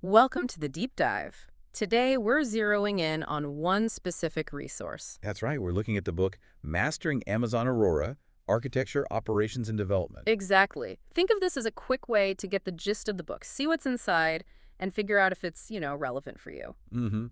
Welcome to the deep dive. Today, we're zeroing in on one specific resource. That's right. We're looking at the book Mastering Amazon Aurora, Architecture, Operations, and Development. Exactly. Think of this as a quick way to get the gist of the book, see what's inside, and figure out if it's, relevant for you.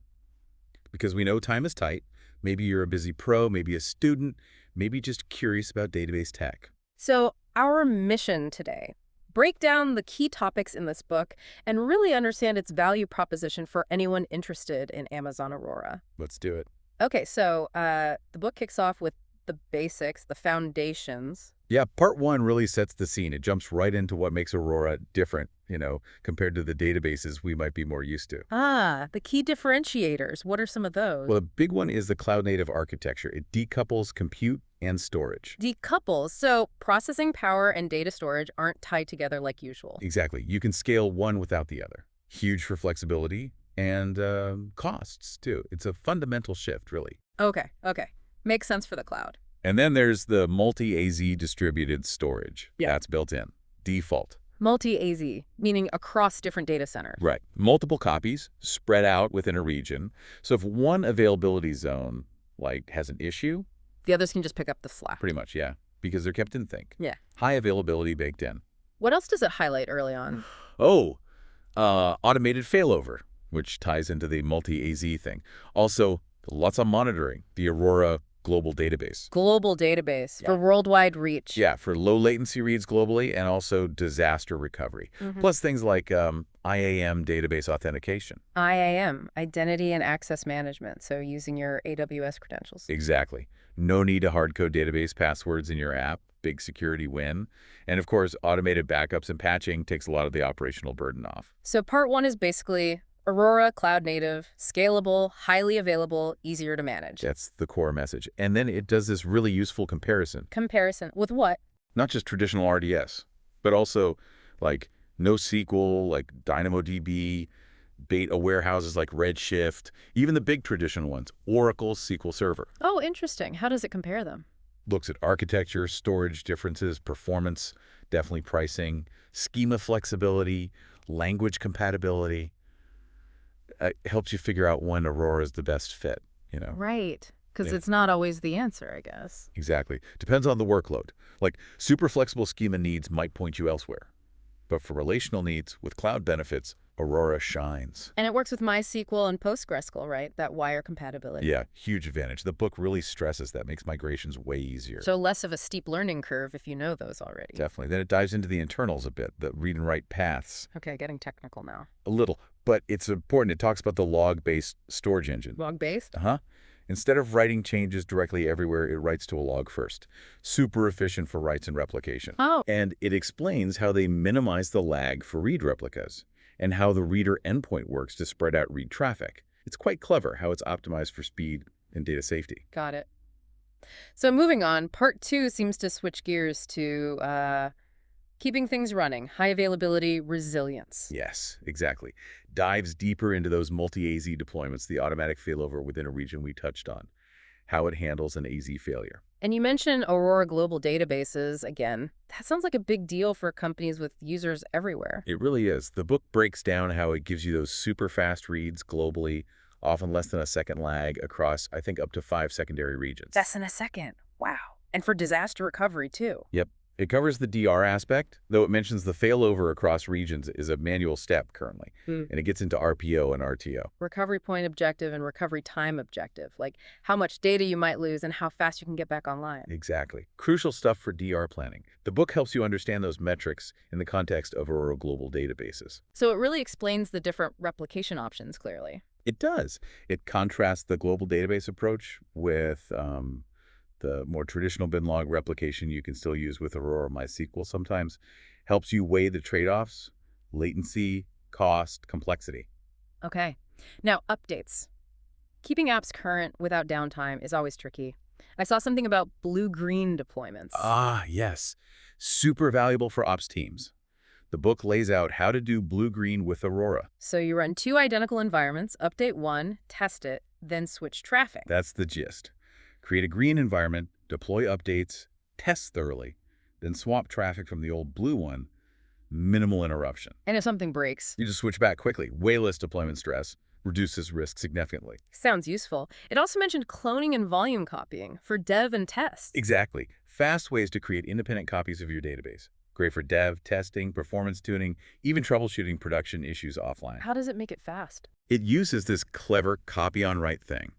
Because we know time is tight. Maybe you're a busy pro, maybe a student, maybe just curious about database tech. So, our mission today, break down the key topics in this book and really understand its value proposition for anyone interested in Amazon Aurora. Let's do it. Okay, so the book kicks off with the basics, the foundations. Yeah, part one really sets the scene. It jumps right into what makes Aurora different, compared to the databases we might be more used to. The key differentiators. What are some of those? Well, a big one is the cloud-native architecture. It decouples compute and storage. Decouples, so processing power and data storage aren't tied together like usual. Exactly. You can scale one without the other. Huge for flexibility and costs, too. It's a fundamental shift, really. Okay. Makes sense for the cloud. And then there's the multi-AZ distributed storage. Yeah. That's built in. Default. Multi-AZ, meaning across different data centers. Right. Multiple copies spread out within a region. So if one availability zone, has an issue, The others can just pick up the slack. pretty much, yeah, because they're kept in sync. Yeah. High availability baked in. What else does it highlight early on? Automated failover, which ties into the multi-AZ thing. Also, lots of monitoring, the Aurora Global Database. Global database Yeah. for worldwide reach. Yeah, for low latency reads globally and also disaster recovery. Plus things like IAM database authentication. IAM, identity and access management, so using your AWS credentials. Exactly. No need to hard-code database passwords in your app. Big security win. And of course, automated backups and patching takes a lot of the operational burden off. So part one is basically Aurora Cloud Native, scalable, highly available, easier to manage. That's the core message. And then it does this really useful comparison. Comparison with what? Not just traditional RDS, but also NoSQL, like DynamoDB, beta warehouses like Redshift, even the big traditional ones, Oracle SQL Server. Oh, interesting. How does it compare them? Looks at architecture, storage differences, performance, definitely pricing, schema flexibility, language compatibility. Helps you figure out when Aurora is the best fit, Right. Because Yeah. it's not always the answer, I guess. Exactly. Depends on the workload. Like super flexible schema needs might point you elsewhere. But for relational needs with cloud benefits, Aurora shines. And it works with MySQL and PostgreSQL, right? That wire compatibility. Yeah, huge advantage. The book really stresses that, makes migrations way easier. So less of a steep learning curve if you know those already. Definitely. Then it dives into the internals a bit, the read and write paths. Okay, getting technical now. A little. But it's important. It talks about the log-based storage engine. Log-based? Instead of writing changes directly everywhere, it writes to a log first. Super efficient for writes and replication. Oh. And it explains how they minimize the lag for read replicas and how the reader endpoint works to spread out read traffic. It's quite clever how it's optimized for speed and data safety. Got it. So moving on, part two seems to switch gears to keeping things running, high availability, resilience. Yes, exactly. Dives deeper into those multi-AZ deployments, the automatic failover within a region we touched on, how it handles an AZ failure. And you mentioned Aurora Global Databases again. That sounds like a big deal for companies with users everywhere. It really is. The book breaks down how it gives you those super fast reads globally, often less than a second lag across, I think, up to 5 secondary regions. Less than a second. Wow. And for disaster recovery, too. Yep. It covers the DR aspect, though it mentions the failover across regions is a manual step currently, and it gets into RPO and RTO. Recovery point objective and recovery time objective, like how much data you might lose and how fast you can get back online. Exactly. Crucial stuff for DR planning. The book helps you understand those metrics in the context of Aurora Global Databases. So it really explains the different replication options clearly. It does. It contrasts the global database approach with the more traditional bin log replication you can still use with Aurora MySQL sometimes. Helps you weigh the trade-offs, latency, cost, complexity. Okay. Now, updates. Keeping apps current without downtime is always tricky. I saw something about blue-green deployments. Yes. Super valuable for ops teams. The book lays out how to do blue-green with Aurora. So you run two identical environments, update one, test it, then switch traffic. That's the gist. Create a green environment, deploy updates, test thoroughly, then swap traffic from the old blue one minimal interruption. And if something breaks, You just switch back quickly. Way less deployment stress, reduces risk significantly. sounds useful. It also mentioned cloning and volume copying for dev and test. Exactly. Fast ways to create independent copies of your database. Great for dev, testing, performance tuning, even troubleshooting production issues offline. How does it make it fast? It uses this clever copy-on-write thing.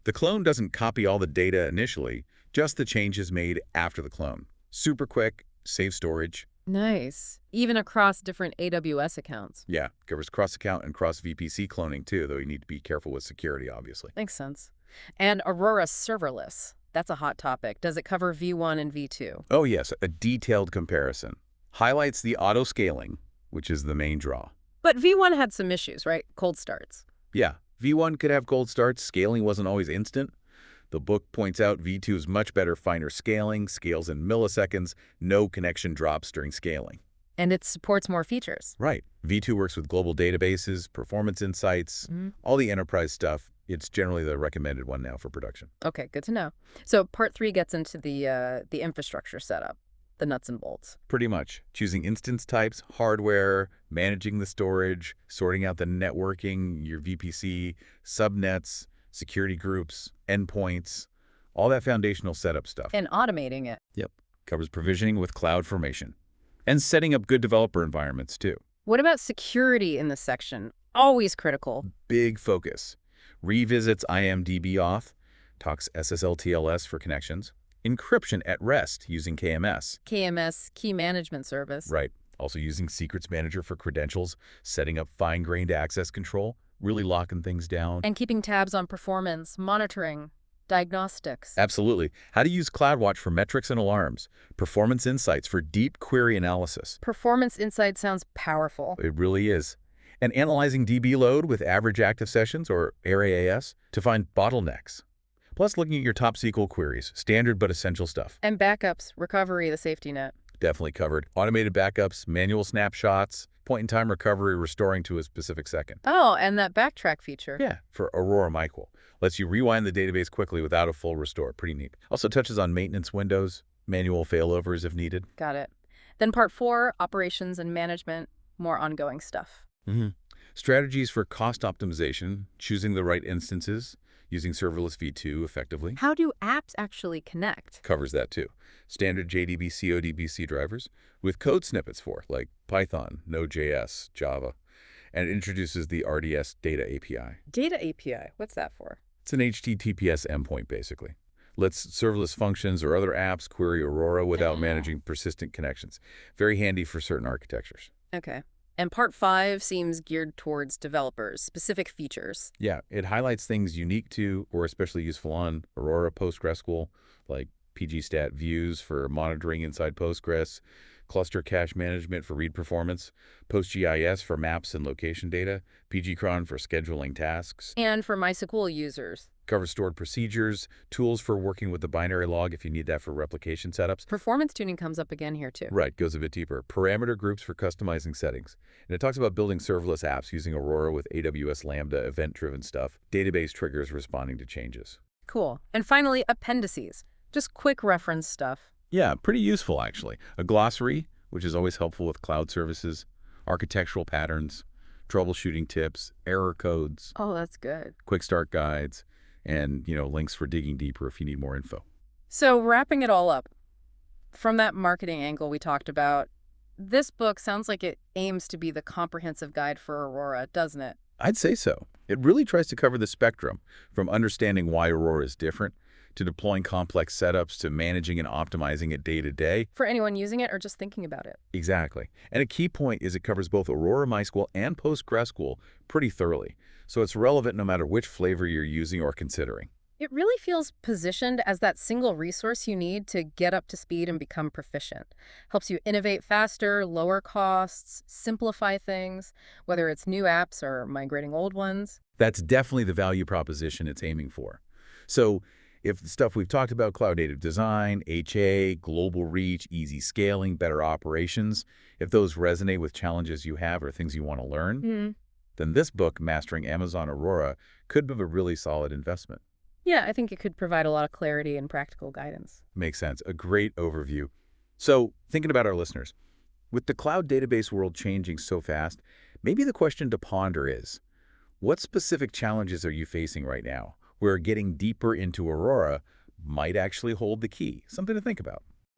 The clone doesn't copy all the data initially, just the changes made after the clone. Super quick, saves storage. Nice. Even across different AWS accounts. Yeah, covers cross-account and cross-VPC cloning too, though you need to be careful with security, obviously. Makes sense. And Aurora Serverless. That's a hot topic. Does it cover V1 and V2? Oh yes, a detailed comparison. Highlights the autoscaling, which is the main draw. But V1 had some issues, right? Cold starts. Yeah, V1 could have cold starts, scaling wasn't always instant. The book points out V2 is much better, finer scaling, scales in milliseconds, no connection drops during scaling. And it supports more features. Right. V2 works with global databases, performance insights, all the enterprise stuff. It's generally the recommended one now for production. Okay, good to know. So part 3 gets into the infrastructure setup, the nuts and bolts. Pretty much. Choosing instance types, hardware, managing the storage, sorting out the networking, your VPC, subnets, security groups, endpoints, all that foundational setup stuff. And automating it. Yep. Covers provisioning with cloud formation. And setting up good developer environments, too. What about security in this section? Always critical. Big focus. Revisits IMDb auth, talks SSL TLS for connections, encryption at rest using KMS. KMS, Key Management Service. Right. Also using Secrets Manager for credentials, setting up fine-grained access control, really locking things down. And keeping tabs on performance, monitoring, diagnostics. Absolutely. How to use CloudWatch for metrics and alarms. Performance insights for deep query analysis. Performance insight sounds powerful. It really is. And analyzing DB load with average active sessions, or AAS, to find bottlenecks. Plus looking at your top SQL queries, standard but essential stuff. And backups, recovery, the safety net. Definitely covered. Automated backups, manual snapshots, point-in-time recovery restoring to a specific second. Oh, and that backtrack feature. Yeah, for Aurora MyQual. Lets you rewind the database quickly without a full restore. Pretty neat. Also touches on maintenance windows, manual failovers if needed. Got it. Then part 4, operations and management, more ongoing stuff. Strategies for cost optimization, choosing the right instances, using serverless V2 effectively. How do apps actually connect? Covers that too. Standard JDB CODBC drivers with code snippets for, like Python, Node.js, Java, and it introduces the RDS Data API. Data API, what's that for? It's an HTTPS endpoint, basically. Lets serverless functions or other apps query Aurora without managing persistent connections. Very handy for certain architectures. Okay. And part 5 seems geared towards developers, specific features. Yeah, it highlights things unique to or especially useful on Aurora PostgreSQL, like pgstat views for monitoring inside Postgres, cluster cache management for read performance, PostGIS for maps and location data, pgcron for scheduling tasks. And for MySQL users. Covers stored procedures, tools for working with the binary log if you need that for replication setups. Performance tuning comes up again here too. Right, goes a bit deeper. Parameter groups for customizing settings. And it talks about building serverless apps using Aurora with AWS Lambda event-driven stuff, database triggers responding to changes. Cool. And finally, appendices. Just quick reference stuff. Yeah, pretty useful actually. A glossary, which is always helpful with cloud services, architectural patterns, troubleshooting tips, error codes, Oh, that's good. quick start guides, and, links for digging deeper if you need more info. So wrapping it all up, from that marketing angle we talked about, this book sounds like it aims to be the comprehensive guide for Aurora, doesn't it? I'd say so. It really tries to cover the spectrum, from understanding why Aurora is different, to deploying complex setups, to managing and optimizing it day to day. For anyone using it or just thinking about it. Exactly. And a key point is it covers both Aurora MySQL and PostgreSQL pretty thoroughly, so it's relevant no matter which flavor you're using or considering. It really feels positioned as that single resource you need to get up to speed and become proficient. Helps you innovate faster, lower costs, simplify things, whether it's new apps or migrating old ones. That's definitely the value proposition it's aiming for. So if the stuff we've talked about, cloud native design, HA, global reach, easy scaling, better operations, if those resonate with challenges you have or things you want to learn, then this book, Mastering Amazon Aurora, could be a really solid investment. Yeah, I think it could provide a lot of clarity and practical guidance. Makes sense. A great overview. So thinking about our listeners, With the cloud database world changing so fast, maybe the question to ponder is, what specific challenges are you facing right now where getting deeper into Aurora might actually hold the key? Something to think about.